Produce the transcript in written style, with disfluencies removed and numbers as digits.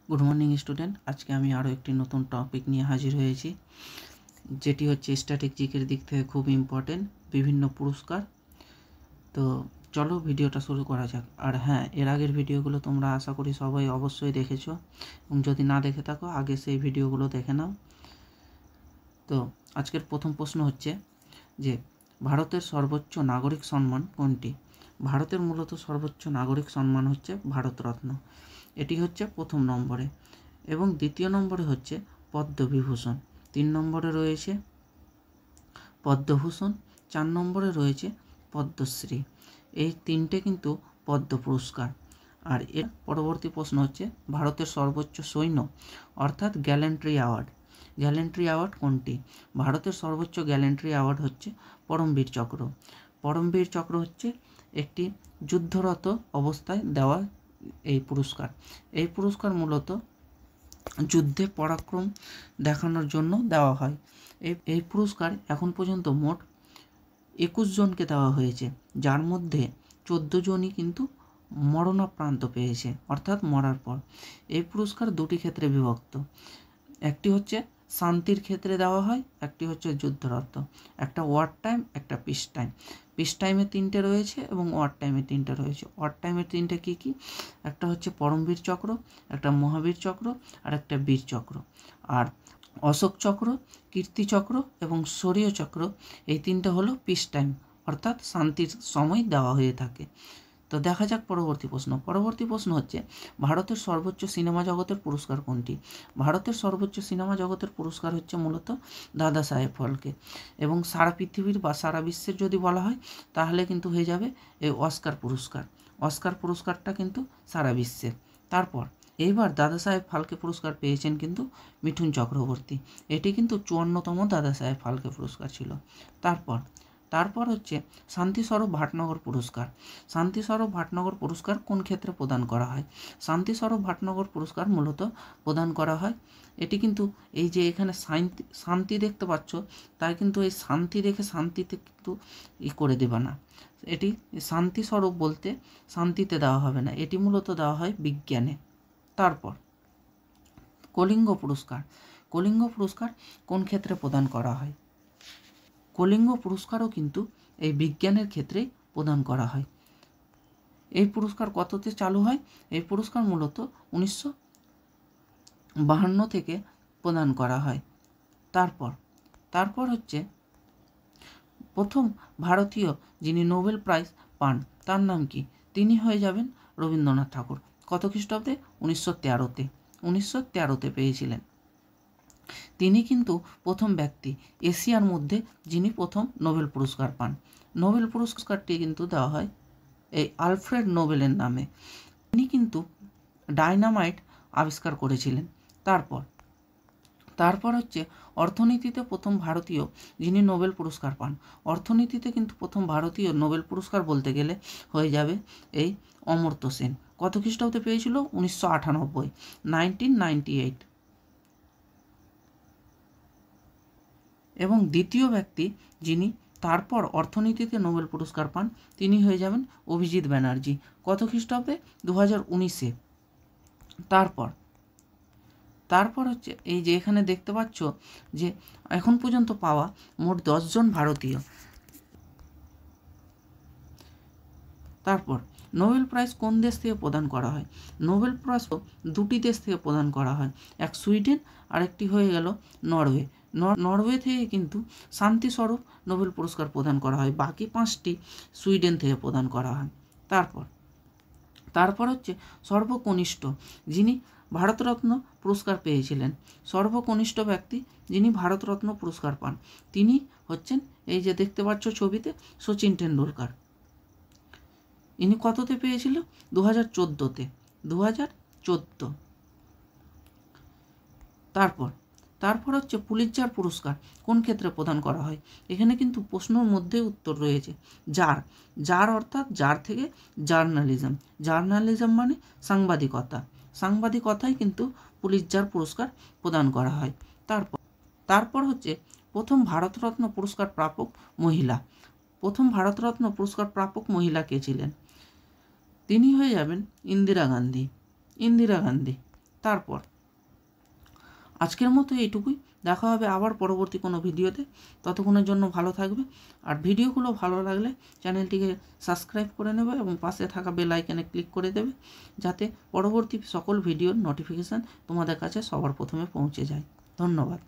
Good morning student. आज के आमी आरो एकटी नतून टपिक निये हाजिर हयेछि जेटी होच्छे स्टैटिस्टिक्सेर दिक थेके खूब इम्पोर्टेंट विभिन्न पुरस्कार। तो चलो भिडियोटा शुरू करा जाक। और हाँ, एर आगेर भिडियोगुलो तोमरा आशा करी सबाई अवश्यई देखेछो एबं जोदि ना देखे थाको आगे सेई भिडियोगुलो देखे नाओ। तो आजकेर प्रथम प्रश्न होच्छे जे भारतेर सर्वोच्च नागरिक सम्मान कोनटी। भारतेर मूलत सर्वोच्च नागरिक सम्मान होच्छे भारत रत्न, एटी होच्छे प्रथम नम्बरे। एबं द्वितीय नम्बरे होच्छे पद्मविभूषण, तीन नम्बरे रयेछे पद्मभूषण, चार नम्बरे रयेछे पद्मश्री। এই তিনটে কিন্তু পদ্ম পুরস্কার। আর এর পরবর্তী প্রশ্ন হচ্ছে ভারতের সর্বোচ্চ সৈন্য অর্থাৎ গ্যালেন্ট্রি অ্যাওয়ার্ড। গ্যালেন্ট্রি অ্যাওয়ার্ড কোনটি। ভারতের সর্বোচ্চ গ্যালেন্ট্রি অ্যাওয়ার্ড হচ্ছে পরমবীর চক্র। পরমবীর চক্র হচ্ছে একটি যুদ্ধরত অবস্থায় দেওয়া এই পুরস্কার। এই পুরস্কার মূলত যুদ্ধে পরাক্রম দেখানোর জন্য দেওয়া হয়। এই পুরস্কার এখন পর্যন্ত মোট 21 জনকে দেওয়া হয়েছে, যার মধ্যে 14 জনই কিন্তু মরণাপ্রান্ত পেয়েছে অর্থাৎ মরার পর। এই পুরস্কার দুটি ক্ষেত্রে বিভক্ত, একটি হচ্ছে শান্তির ক্ষেত্রে দেওয়া হয়, একটি হচ্ছে যুদ্ধরত। একটা ওয়ার টাইম, একটা পিস টাইম। পিস টাইমে 3টে রয়েছে এবং ওয়ার টাইমে 3টে রয়েছে। ওয়ার টাইমের 3টে কী কী, একটা হচ্ছে পরমবীর চক্র, একটা মহাবীর চক্র আর একটা বীর চক্র। আর অশোক চক্র, কীর্তি চক্র এবং শৌর্য চক্র এই তিনটে হলো পিস টাইম অর্থাৎ শান্তির সময় দেওয়া হয়ে থাকে। তো দেখা যাক পরবর্তী প্রশ্ন। পরবর্তী প্রশ্ন হচ্ছে ভারতের সর্বোচ্চ সিনেমা জগতের পুরস্কার কোনটি। ভারতের সর্বোচ্চ সিনেমা জগতের পুরস্কার হচ্ছে মূলত দাদা সাহেব ফালকে। এবং সারা পৃথিবীর বা সারা বিশ্বের যদি বলা হয় তাহলে কিন্তু হয়ে যাবে এই অস্কার পুরস্কার। অস্কার পুরস্কারটা কিন্তু সারা বিশ্বের। তারপর এইবার দাদা সাহেব ফালকে পুরস্কার পেয়েছেন কিন্তু মিঠুন চক্রবর্তী। এটি কিন্তু 54তম দাদা সাহেব ফালকে পুরস্কার ছিল। তারপর হচ্ছে শান্তিস্বরূপ ভাটনগর পুরস্কার। শান্তিস্বরূপ ভাটনগর পুরস্কার কোন ক্ষেত্রে প্রদান করা হয়। শান্তিস্বরূপ ভাটনগর পুরস্কার মূলত প্রদান করা হয়, এটি কিন্তু এই যে এখানে শান্তি দেখতে পাচ্ছ, তাই কিন্তু এই শান্তি দেখে শান্তিতে কিন্তু করে দেবে না। এটি শান্তিস্বরূপ বলতে শান্তিতে দেওয়া হবে না, এটি মূলত দেওয়া হয় বিজ্ঞানে। তারপর কলিঙ্গ পুরস্কার। কলিঙ্গ পুরস্কার কোন ক্ষেত্রে প্রদান করা হয়। কলিঙ্গ পুরস্কারও কিন্তু এই বিজ্ঞানের ক্ষেত্রেই প্রদান করা হয়। এই পুরস্কার কততে চালু হয়। এই পুরস্কার মূলত 1952 থেকে প্রদান করা হয়। তারপর হচ্ছে প্রথম ভারতীয় যিনি নোবেল প্রাইজ পান তার নাম কি। তিনি হয়ে যাবেন রবীন্দ্রনাথ ঠাকুর। কত খ্রিস্টাব্দে, 1913-তে। 1913-তে পেয়েছিলেন। তিনি কিন্তু প্রথম ব্যক্তি এশিয়ার মধ্যে যিনি প্রথম নোবেল পুরস্কার পান। নোবেল পুরস্কারটি কিন্তু দেওয়া হয় এই আলফ্রেড নোবেলের নামে। তিনি কিন্তু ডায়নামাইট আবিষ্কার করেছিলেন। তারপর হচ্ছে অর্থনীতিতে প্রথম ভারতীয় যিনি নোবেল পুরস্কার পান। অর্থনীতিতে কিন্তু প্রথম ভারতীয় নোবেল পুরস্কার বলতে গেলে হয়ে যাবে এই অমর্ত্য সেন। কত খ্রিস্টাব্দে পেয়েছিল, 1998, 1998। এবং দ্বিতীয় ব্যক্তি যিনি তারপর অর্থনীতিতে নোবেল পুরস্কার পান তিনি হয়ে যাবেন অভিজিৎ ব্যানার্জি। কত খ্রিস্টাব্দে, 2019-এ। তারপর হচ্ছে এই যে এখানে দেখতে পাচ্ছ যে এখন পর্যন্ত পাওয়া মোট 10 জন ভারতীয়। তারপর নোবেল প্রাইজ কোন দেশ থেকে প্রদান করা হয়। নোবেল প্রাইজ দুটি দেশ থেকে প্রদান করা হয়, এক সুইডেন আর একটি হয়ে গেল নরওয়ে। নরওয়ে থেকে কিন্তু শান্তিস্বরূপ নোবেল পুরস্কার প্রদান করা হয়, বাকি 5টি সুইডেন থেকে প্রদান করা হয়। তারপর হচ্ছে সর্বকনিষ্ঠ যিনি ভারতরত্ন পুরস্কার পেয়েছিলেন। সর্বকনিষ্ঠ ব্যক্তি যিনি ভারতরত্ন পুরস্কার পান তিনি হচ্ছেন এই যে দেখতে পাচ্ছ ছবিতে সচিন টেন্ডুলকার। ইনি কততে পেয়েছিল, 2014-তে। 2014। তারপর হচ্ছে পুলিৎজার পুরস্কার কোন ক্ষেত্রে প্রদান করা হয়। এখানে কিন্তু প্রশ্নের মধ্যে উত্তর রয়েছে। জার অর্থাৎ জার থেকে জার্নালিজম। জার্নালিজম মানে সাংবাদিকতায় কিন্তু পুলিৎজার পুরস্কার প্রদান করা হয়। তারপর হচ্ছে প্রথম ভারতরত্ন পুরস্কার প্রাপক মহিলা। প্রথম ভারতরত্ন পুরস্কার প্রাপক মহিলা কে ছিলেন। তিনি হয়ে যাবেন ইন্দিরা গান্ধী। তারপর আজকের মতো এইটুকুই। দেখা হবে আবার পরবর্তী কোনো ভিডিওতে। ততক্ষণের জন্য ভালো থাকবে। আর ভিডিওগুলো ভালো লাগলে চ্যানেলটিকে সাবস্ক্রাইব করে নেবে এবং পাশে থাকা বেল আইকনে ক্লিক করে দেবে, যাতে পরবর্তী সকল ভিডিওর নোটিফিকেশান তোমাদের কাছে সবার প্রথমে পৌঁছে যায়। ধন্যবাদ।